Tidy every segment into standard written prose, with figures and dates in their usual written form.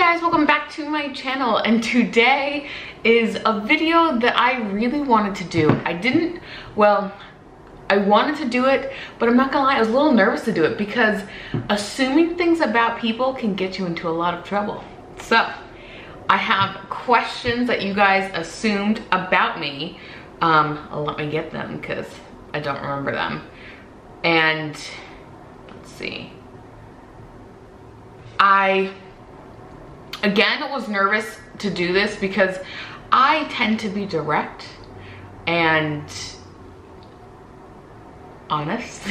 guys, welcome back to my channel, and today is a video that I really wanted to do. I wanted to do it, but I'm not gonna lie, I was a little nervous to do it because assuming things about people can get you into a lot of trouble. So I have questions that you guys assumed about me. Let me get them because I don't remember them. And let's see. I was nervous to do this because I tend to be direct and honest.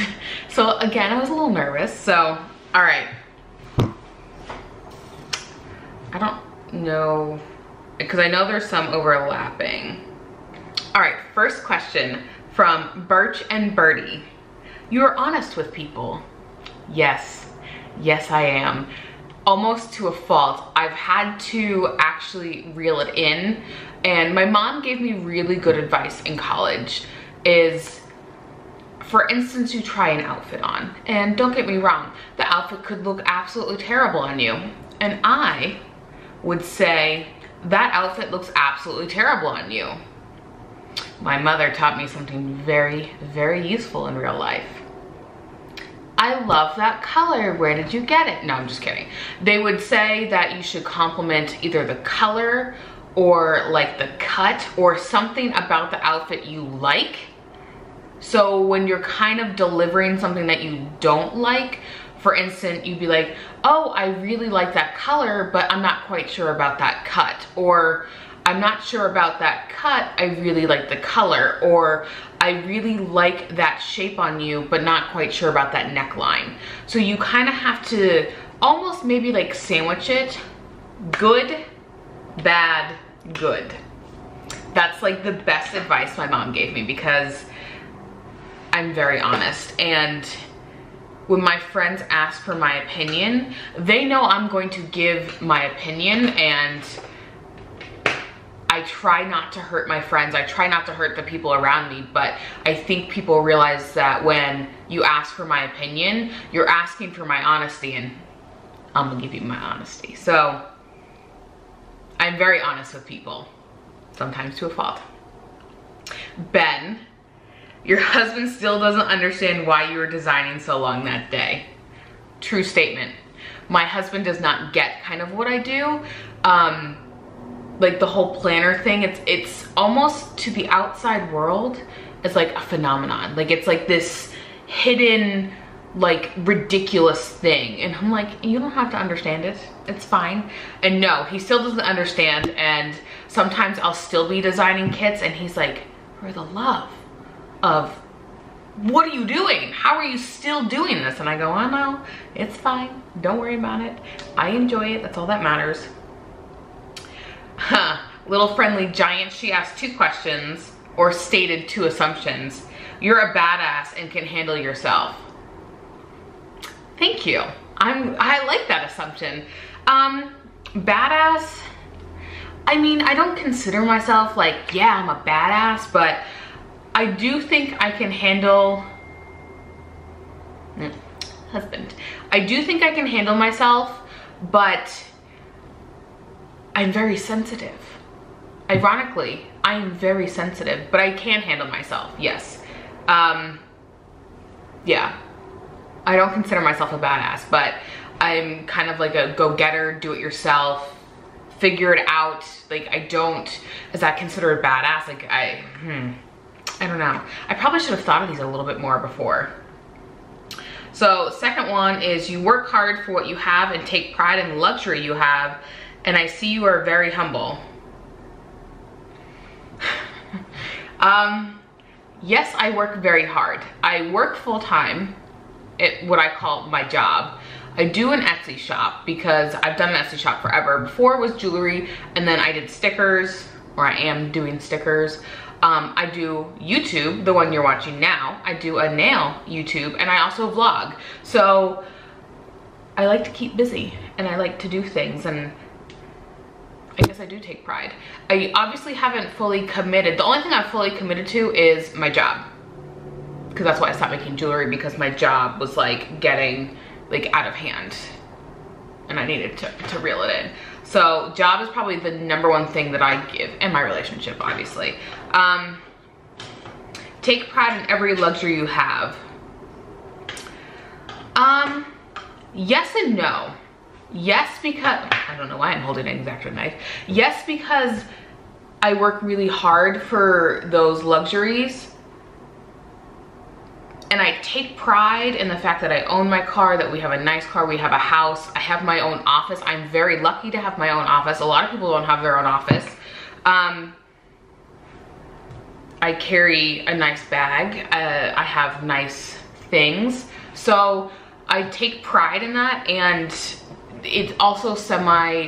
So again, I was a little nervous. So, all right. I don't know, because I know there's some overlapping. All right, first question from Birch and Birdie. You are honest with people. Yes, I am. Almost to a fault. I've had to actually reel it in, and my mom gave me really good advice in college is, for instance, you try an outfit on, and don't get me wrong, the outfit could look absolutely terrible on you, and I would say that outfit looks absolutely terrible on you. My mother taught me something very, very useful in real life. I love that color. Where did you get it? No, I'm just kidding. They would say that you should compliment either the color or like the cut or something about the outfit you like. So when you're kind of delivering something that you don't like, for instance, you'd be like, oh, I really like that color, but I'm not quite sure about that cut. Or I'm not sure about that cut, I really like the color. Or I really like that shape on you, but not quite sure about that neckline. So you kind of have to almost maybe like sandwich it. Good, bad, good. That's like the best advice my mom gave me because I'm very honest. And when my friends ask for my opinion, they know I'm going to give my opinion, and I try not to hurt my friends. I try not to hurt the people around me, but I think people realize that when you ask for my opinion, you're asking for my honesty, and I'm gonna give you my honesty. So I'm very honest with people, sometimes to a fault. Ben, your husband still doesn't understand why you were designing so long that day. True statement. My husband does not get kind of what I do. Like the whole planner thing, it's almost to the outside world, it's like a phenomenon. Like it's like this hidden, like ridiculous thing. And I'm like, you don't have to understand it. It's fine. And no, he still doesn't understand. And sometimes I'll still be designing kits and he's like, for the love of, what are you doing? How are you still doing this? And I go, oh no, it's fine. Don't worry about it. I enjoy it. That's all that matters. Little friendly giant, she asked 2 questions or stated 2 assumptions. You're a badass and can handle yourself. Thank you. I like that assumption. Badass, I mean, I don't consider myself like, yeah, I'm a badass, but I do think I can handle husband. I do think I can handle myself, but I'm very sensitive. Ironically, I am very sensitive, but I can handle myself, yes. Yeah, I don't consider myself a badass, but I'm kind of like a go-getter, do-it-yourself, figure it out. Like is that considered badass? Like I don't know. I probably should have thought of these a little bit more before. So second one is, you work hard for what you have and take pride in the luxury you have, and I see you are very humble. Yes, I work very hard. I work full-time at what I call my job. I do an Etsy shop because I've done an Etsy shop forever. Before it was jewelry, and then I did stickers, or I am doing stickers. I do YouTube, the one you're watching now. I do a nail YouTube, and I also vlog. So I like to keep busy, and I like to do things, and I guess I do take pride. I obviously haven't fully committed. The only thing I've fully committed to is my job, because that's why I stopped making jewelry, because my job was like getting like out of hand and I needed to reel it in. So job is probably the #1 thing that I give in my relationship, obviously. Take pride in every luxury you have. Yes and no. Yes, because, I don't know why I'm holding an X-Acto knife. Yes, because I work really hard for those luxuries. And I take pride in the fact that I own my car, that we have a nice car, we have a house, I have my own office. I'm very lucky to have my own office. A lot of people don't have their own office. I carry a nice bag. I have nice things. So I take pride in that, and it's also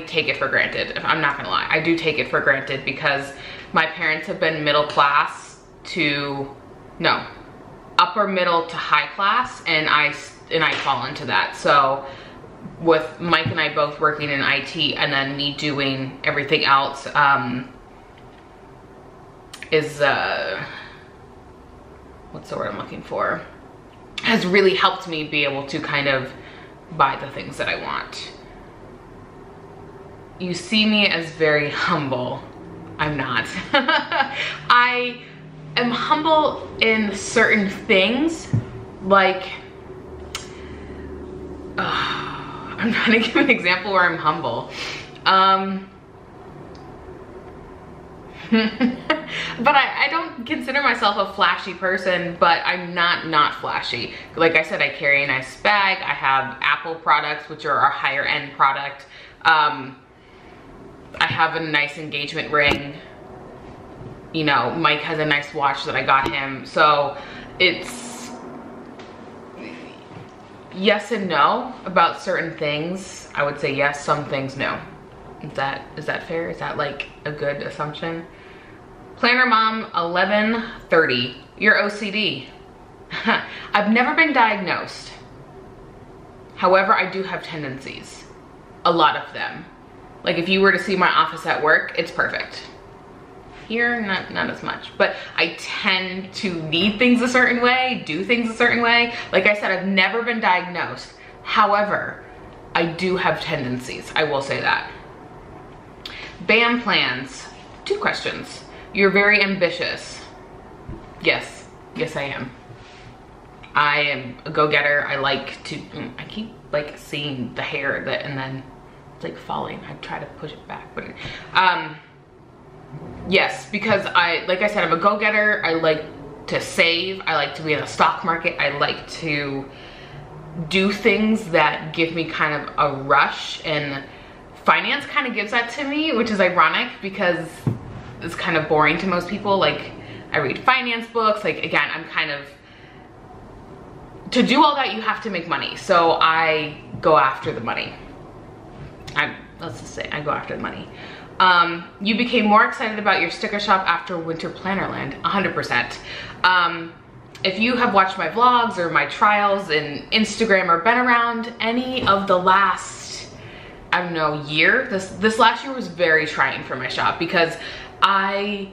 take it for granted. If I'm not gonna lie, I do take it for granted because my parents have been middle class to, no, upper middle to high class, and I fall into that. So with Mike and I both working in IT and then me doing everything else, what's the word I'm looking for? Has really helped me be able to kind of buy the things that I want. You see me as very humble. I'm not. I am humble in certain things, like, I'm trying to give an example where I'm humble. But I don't consider myself a flashy person, but I'm not flashy. Like I said, I carry a nice bag. I have Apple products, which are our higher end product. I have a nice engagement ring. You know, Mike has a nice watch that I got him. So it's yes and no about certain things. I would say yes, some things no. Is that fair? Is that like a good assumption? Planner Mom 1130, you're OCD. I've never been diagnosed. However, I do have tendencies, a lot of them. Like if you were to see my office at work, it's perfect. Here, not as much, but I tend to need things a certain way, do things a certain way. Like I said, I've never been diagnosed. However, I do have tendencies, I will say that. BAM plans, 2 questions. You're very ambitious. Yes, I am. I am a go-getter. I like to, I keep like seeing the hair and then it's like falling. I try to push it back, but yes, because like I said, I'm a go-getter. I like to save. I like to be in the stock market. I like to do things that give me kind of a rush, and finance kind of gives that to me, which is ironic because it's kind of boring to most people. Like I read finance books. Like again, I'm kind of, to do all that you have to make money. So I go after the money. Let's just say I go after the money. You became more excited about your sticker shop after Winter Plannerland, 100%. If you have watched my vlogs or my trials in Instagram or been around any of the last, I don't know, year, this last year was very trying for my shop because I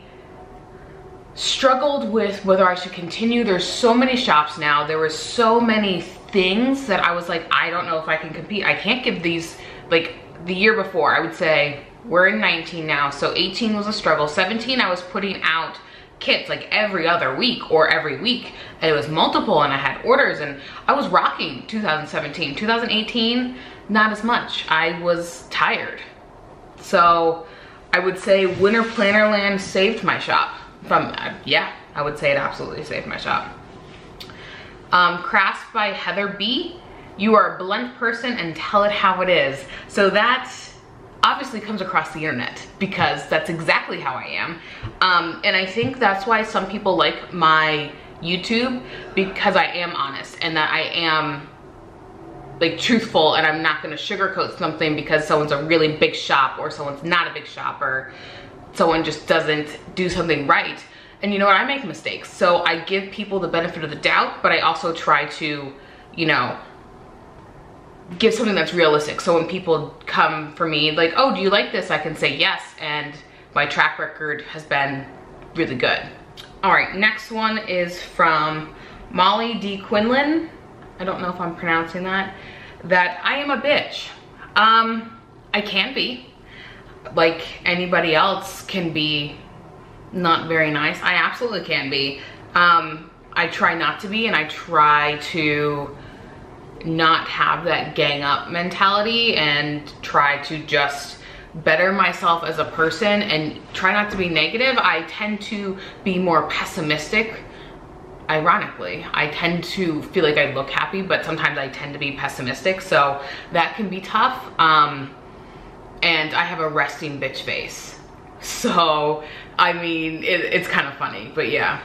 struggled with whether I should continue. There's so many shops now. There were so many things that I was like, I don't know if I can compete. I can't give these, like the year before, I would say, we're in 19 now, so 18 was a struggle. 17, I was putting out kits like every other week or every week, and it was multiple, and I had orders, and I was rocking 2017. 2018, not as much. I was tired. So I would say Winter Plannerland saved my shop from, yeah, I would say it absolutely saved my shop. Crafts by Heather B. You are a blunt person and tell it how it is. So that obviously comes across the internet because that's exactly how I am. And I think that's why some people like my YouTube, because I am honest and that I am like truthful, and I'm not gonna sugarcoat something because someone's a really big shop or someone's not a big shop or someone just doesn't do something right. And you know what, I make mistakes. So I give people the benefit of the doubt, but I also try to, you know, give something that's realistic. So when people come for me like, oh, do you like this? I can say yes, and my track record has been really good. All right, next one is from Molly D. Quinlan. I don't know if I'm pronouncing that. That I am a bitch. I can be. like anybody else, can be not very nice. I absolutely can be. I try not to be, and I try to not have that gang up mentality and try to just better myself as a person and try not to be negative. I tend to be more pessimistic. Ironically, I tend to feel like I look happy, but sometimes I tend to be pessimistic, so that can be tough. And I have a resting bitch face, so I mean, it's kind of funny, but yeah.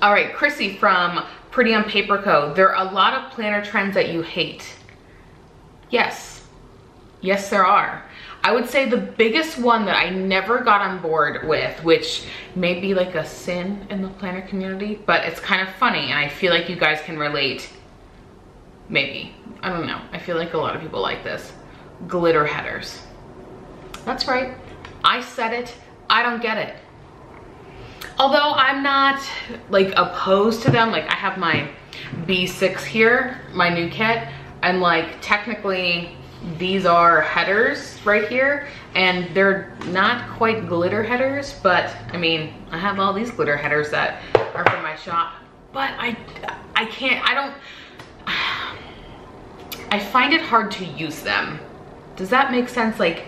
All right, Chrissy from Pretty on Paper Co. There are a lot of planner trends that you hate. Yes, there are. I would say the biggest one that I never got on board with, which may be like a sin in the planner community, but it's kind of funny and I feel like you guys can relate. Maybe, I don't know. I feel like a lot of people like this. Glitter headers. That's right, I said it, I don't get it. Although I'm not like opposed to them, like I have my B6 here, my new kit, and like technically these are headers right here, and they're not quite glitter headers, but I mean, I have all these glitter headers that are from my shop, but I find it hard to use them. Does that make sense? Like,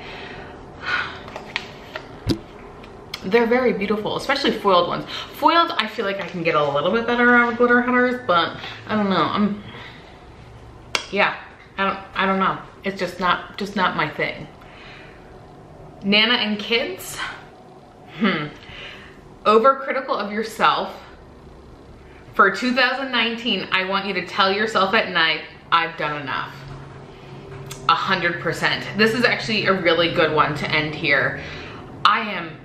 they're very beautiful, especially foiled ones. Foiled, I feel like I can get a little bit better out of glitter headers, but I don't know. I don't know. It's just not my thing. Nana and kids. Overcritical of yourself. For 2019, I want you to tell yourself at night, I've done enough. 100%. This is actually a really good one to end here. I am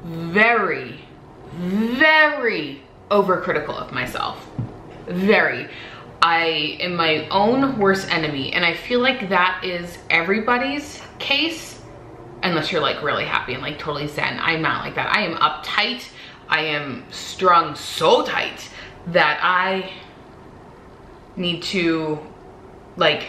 very, very overcritical of myself. Very. I am my own worst enemy, and I feel like that is everybody's case, unless you're like really happy and like totally zen. I'm not like that. I am uptight. I am strung so tight that I need to, like,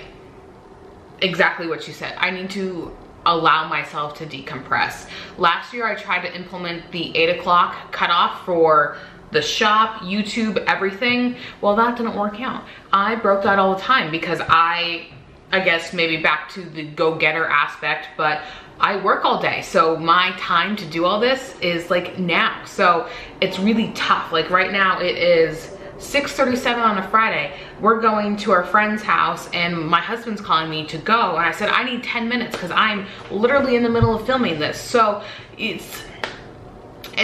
exactly what you said. I need to allow myself to decompress. Last year I tried to implement the 8 o'clock cutoff for the shop, YouTube, everything. Well, that didn't work out. I broke out all the time because I guess maybe back to the go-getter aspect, but I work all day. So my time to do all this is like now. So it's really tough. Like right now it is 6:37 on a Friday. We're going to our friend's house and my husband's calling me to go. And I said, I need 10 minutes because I'm literally in the middle of filming this. So it's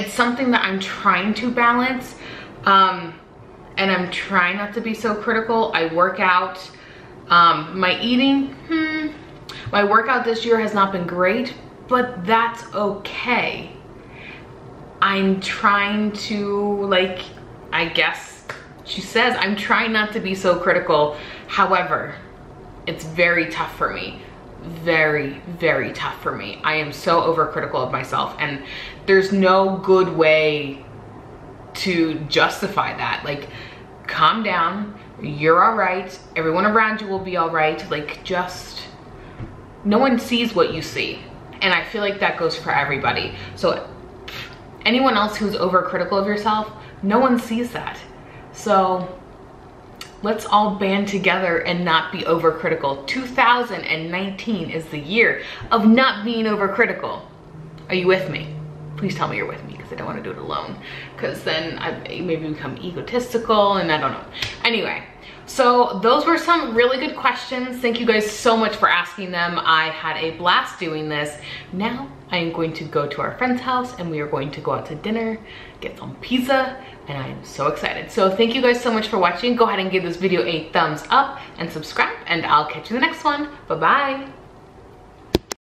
something that I'm trying to balance. And I'm trying not to be so critical. I work out. My eating, my workout this year has not been great, but that's okay. I'm trying to, like, I guess she says, I'm trying not to be so critical. However, it's very tough for me. Very, very tough for me. I am so overcritical of myself, and there's no good way to justify that. Like, calm down, you're all right, everyone around you will be all right. Like, just, no one sees what you see, and I feel like that goes for everybody. So anyone else who's overcritical of yourself, no one sees that. So let's all band together and not be overcritical. 2019 is the year of not being overcritical. Are you with me? Please tell me you're with me, because I don't want to do it alone, because then I maybe become egotistical and I don't know. Anyway, so those were some really good questions. Thank you guys so much for asking them. I had a blast doing this. Now I am going to go to our friend's house and we are going to go out to dinner, get some pizza, and I am so excited. So thank you guys so much for watching. Go ahead and give this video a thumbs up and subscribe, and I'll catch you in the next one. Bye-bye.